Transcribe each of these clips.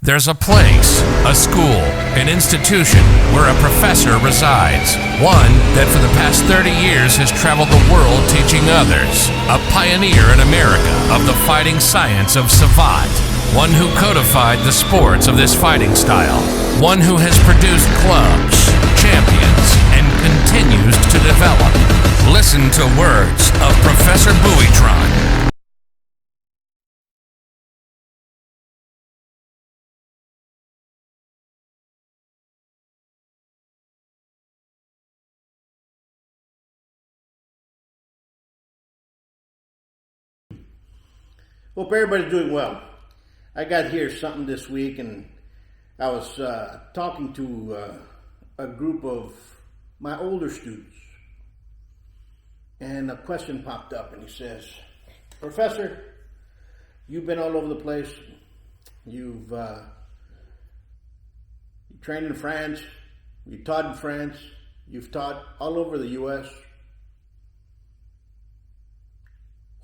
There's a place, a school, an institution where a professor resides. One that for the past 30 years has traveled the world teaching others. A pioneer in America of the fighting science of Savate. One who codified the sports of this fighting style. One who has produced clubs, champions, and continues to develop. Listen to words of Professor Buitron. Hope everybody's doing well. I got here something this week, and I was talking to a group of my older students, and a question popped up, and he says, "Professor, you've been all over the place. You've trained in France. You taught in France. You've taught all over the U.S.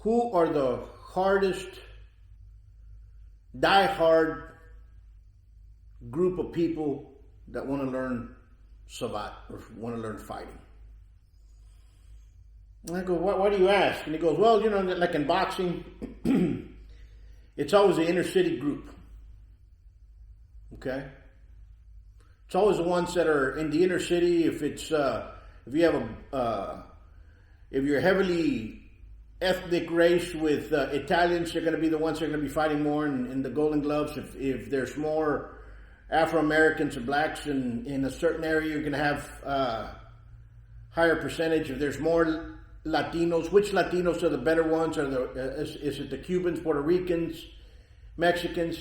Who are the hardest, die-hard group of people that want to learn Savate or want to learn fighting?" And I go, why do you ask? And he goes, well, you know, like in boxing, it's always the inner city group. Okay? It's always the ones that are in the inner city. If you're heavily ethnic race with Italians, they're going to be the ones that are going to be fighting more in the Golden Gloves. If there's more Afro-Americans and blacks in a certain area, you're going to have higher percentage. If there's more Latinos, which Latinos are the better ones? Is it the Cubans, Puerto Ricans, Mexicans?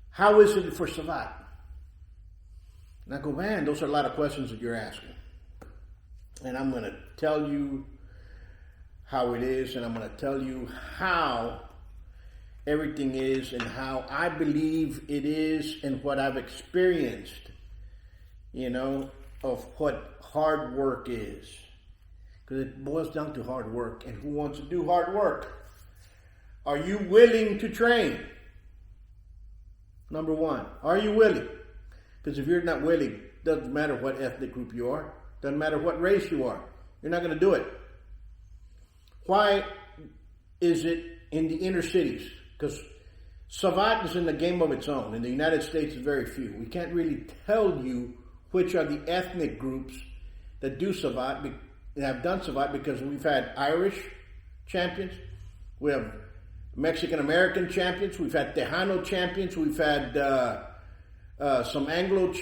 How is it for Savate? And I go, man, those are a lot of questions that you're asking. And I'm going to tell you how it is, and I'm going to tell you how everything is and how I believe it is and what I've experienced, you know, of what hard work is. Because it boils down to hard work. And who wants to do hard work? Are you willing to train? Number one, are you willing? Because if you're not willing, doesn't matter what ethnic group you are. Doesn't matter what race you are. You're not going to do it. Why is it in the inner cities? Because Savate is in the game of its own. In the United States, it's very few. We can't really tell you which are the ethnic groups that do Savate, that have done Savate, because we've had Irish champions. We have Mexican-American champions. We've had Tejano champions. We've had some Anglo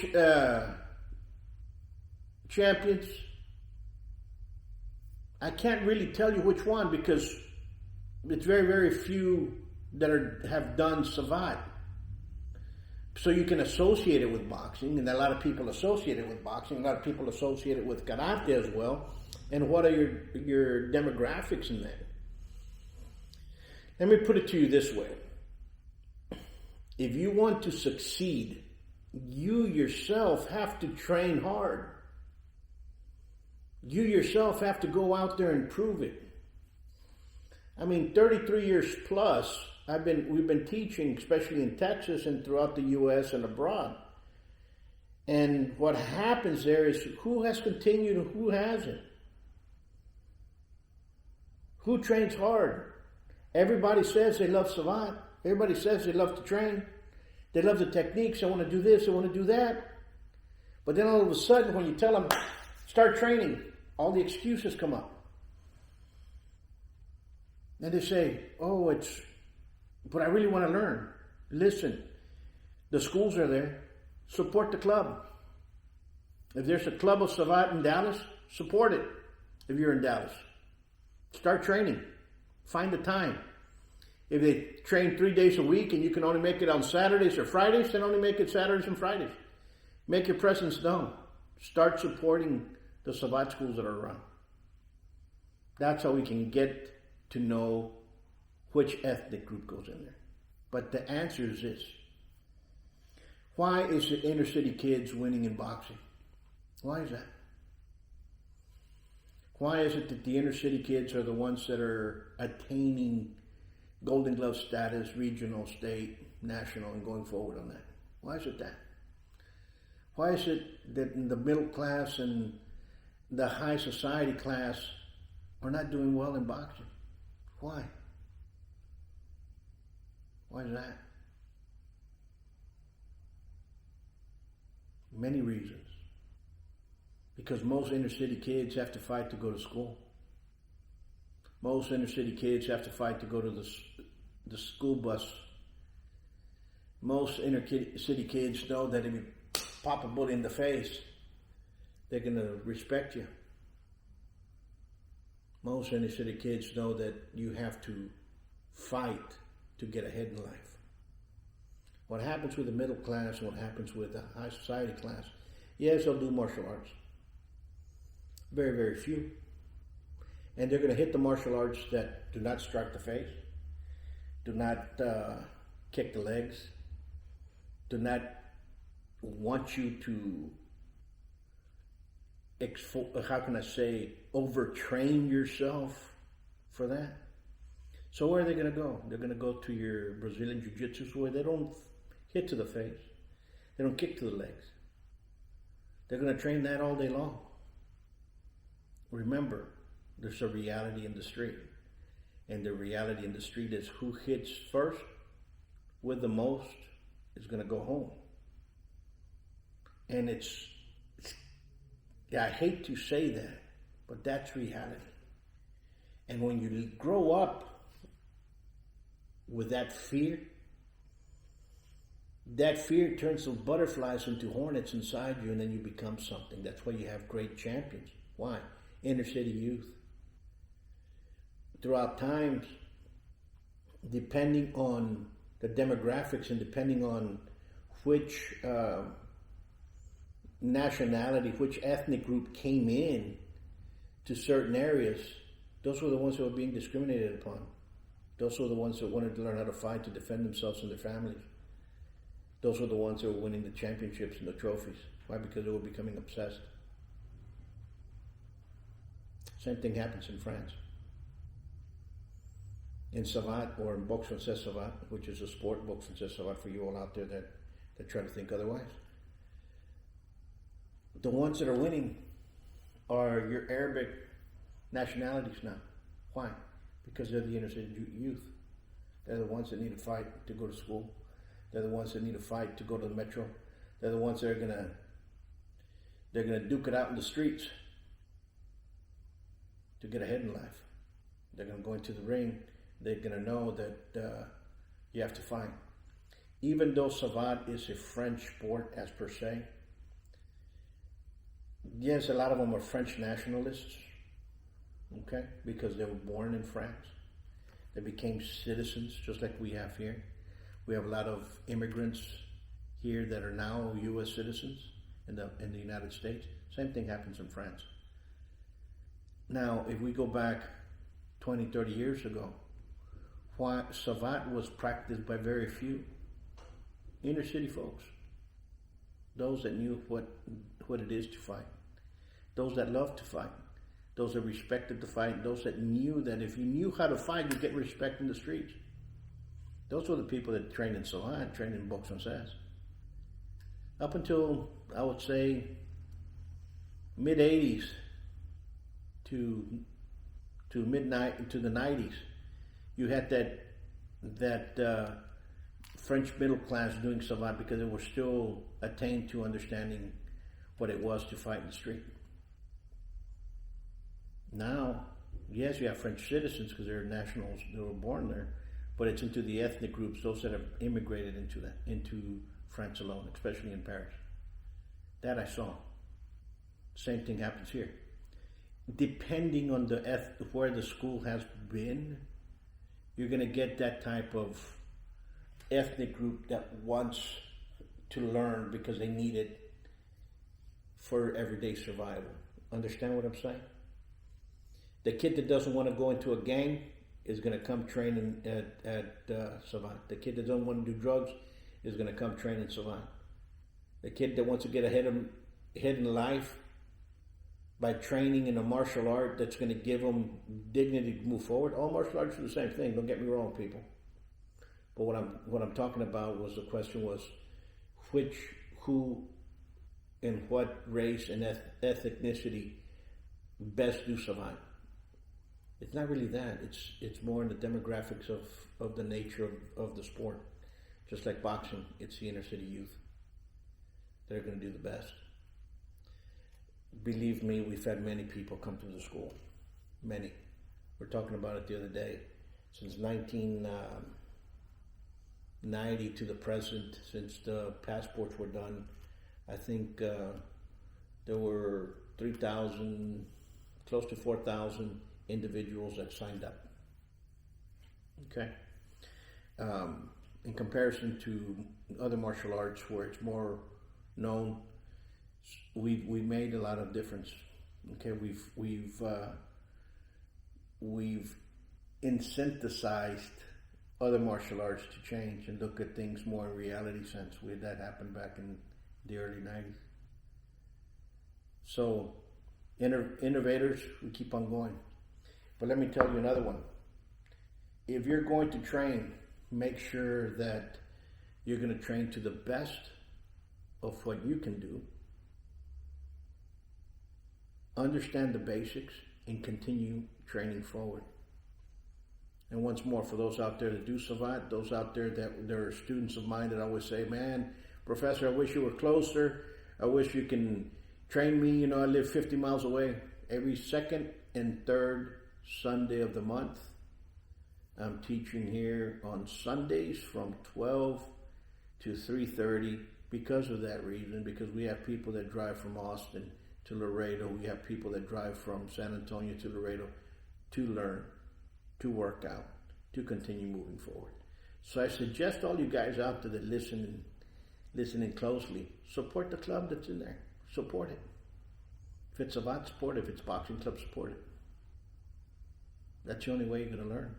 champions. I can't really tell you which one because it's very, very few that have done Savate. So you can associate it with boxing, and a lot of people associate it with boxing. A lot of people associate it with karate as well. And what are your demographics in that? Let me put it to you this way. If you want to succeed, you yourself have to train hard. You yourself have to go out there and prove it. I mean, 33 years plus, we've been teaching, especially in Texas and throughout the U.S. and abroad. And what happens there is who has continued and who hasn't. Who trains hard? Everybody says they love Savate. Everybody says they love to train. They love the techniques. I want to do this. I want to do that. But then all of a sudden, when you tell them, start training, all the excuses come up. And they say, oh, but I really want to learn. Listen, the schools are there. Support the club. If there's a club of Savate in Dallas, support it if you're in Dallas. Start training. Find the time. If they train 3 days a week and you can only make it on Saturdays or Fridays, then only make it Saturdays and Fridays. Make your presence known. Start supporting the Savate schools that are around. That's how we can get to know which ethnic group goes in there. But the answer is this. Why is the inner city kids winning in boxing? Why is that? Why is it that the inner city kids are the ones that are attaining Golden Glove status, regional, state, national, and going forward on that. Why is it that? Why is it that in the middle class and the high society class are not doing well in boxing? Why? Why is that? Many reasons. Because most inner city kids have to fight to go to school. Most inner city kids have to fight to go to the school bus. Most inner city kids know that if you pop a bully in the face, they're going to respect you. Most inner city kids know that you have to fight to get ahead in life. What happens with the middle class and what happens with the high society class, yes, they'll do martial arts. Very, very few. And they're going to hit the martial arts that do not strike the face, do not kick the legs, do not want you to, overtrain yourself for that. So where are they going to go? They're going to go to your Brazilian Jiu-Jitsu where they don't hit to the face. They don't kick to the legs. They're going to train that all day long. Remember, there's a reality in the street. And the reality in the street is who hits first with the most is going to go home. And I hate to say that, but that's reality. And when you grow up with that fear turns the butterflies into hornets inside you, and then you become something. That's why you have great champions. Why? Inner city youth. Throughout times, depending on the demographics and depending on which nationality, which ethnic group came in to certain areas, those were the ones that were being discriminated upon. Those were the ones that wanted to learn how to fight to defend themselves and their families. Those were the ones that were winning the championships and the trophies. Why? Because they were becoming obsessed. Same thing happens in France. In Savate, or in Boxe Française Savate, which is a sport, Boxe Française Savate for you all out there that try to think otherwise. The ones that are winning are your Arabic nationalities now. Why? Because they're the inner city youth. They're the ones that need to fight to go to school. They're the ones that need to fight to go to the metro. They're the ones that are gonna duke it out in the streets to get ahead in life. They're gonna go into the ring. They're gonna know that you have to fight. Even though Savate is a French sport as per se, yes, a lot of them are French nationalists, okay, because they were born in France. They became citizens just like we have here. We have a lot of immigrants here that are now U.S. citizens in the United States. Same thing happens in France. Now, if we go back 20, 30 years ago, why Savate was practiced by very few inner city folks. Those that knew what it is to fight. Those that loved to fight. Those that respected the fight. Those that knew that if you knew how to fight, you get respect in the streets. Those were the people that trained in Savate, trained in Boxe Française. Up until, I would say, mid-80s to the 90s, you had that French middle class doing Savate because they were still attained to understanding what it was to fight in the street. Now, yes, you have French citizens because they're nationals, they were born there, but it's into the ethnic groups, those that have immigrated into France alone, especially in Paris. That I saw. Same thing happens here. Depending on where the school has been, you're going to get that type of ethnic group that wants to learn because they need it for everyday survival. Understand what I'm saying? The kid that doesn't want to go into a gang is going to come train at Savate. The kid that doesn't want to do drugs is going to come train in Savate. The kid that wants to get ahead in life by training in a martial art that's going to give them dignity to move forward. All martial arts are the same thing. Don't get me wrong, people. But what I'm talking about was the question was who, and what race and ethnicity best do Savate. It's not really that. It's more in the demographics of the nature of the sport. Just like boxing, it's the inner city youth. They're going to do the best. Believe me, we've had many people come to the school. Many. We're talking about it the other day. Since 1990 to the present, since the passports were done, I think there were 3,000, close to 4,000 individuals that signed up. Okay? In comparison to other martial arts where it's more known, we made a lot of difference. Okay, we've incentivized other martial arts to change and look at things more in reality sense. We had that happen back in the early 90s. So, innovators, we keep on going. But let me tell you another one. If you're going to train, make sure that you're going to train to the best of what you can do. Understand the basics and continue training forward. And once more, for those out there that do Savate, those out there that there are students of mine that always say, man, Professor, I wish you were closer. I wish you can train me. You know, I live 50 miles away. Every second and third Sunday of the month, I'm teaching here on Sundays from 12 to 3:30 because of that reason, because we have people that drive from Austin to Laredo. We have people that drive from San Antonio to Laredo to learn, to work out, to continue moving forward. So I suggest all you guys out there that listening closely, support the club that's in there. Support it. If it's Savate, support it. If it's boxing club, support it. That's the only way you're going to learn.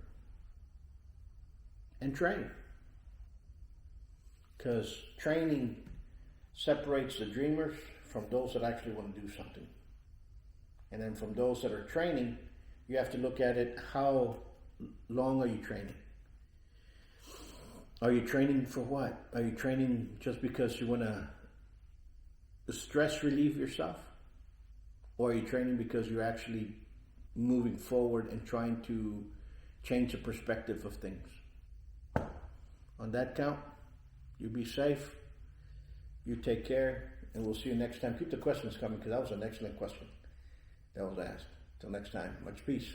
And train. Because training separates the dreamers from those that actually want to do something. And then from those that are training, you have to look at it, how long are you training? Are you training for what? Are you training just because you want to stress relieve yourself? Or are you training because you're actually moving forward and trying to change the perspective of things? On that count, you be safe, you take care, and we'll see you next time. Keep the questions coming because that was an excellent question that was asked. Till next time, much peace.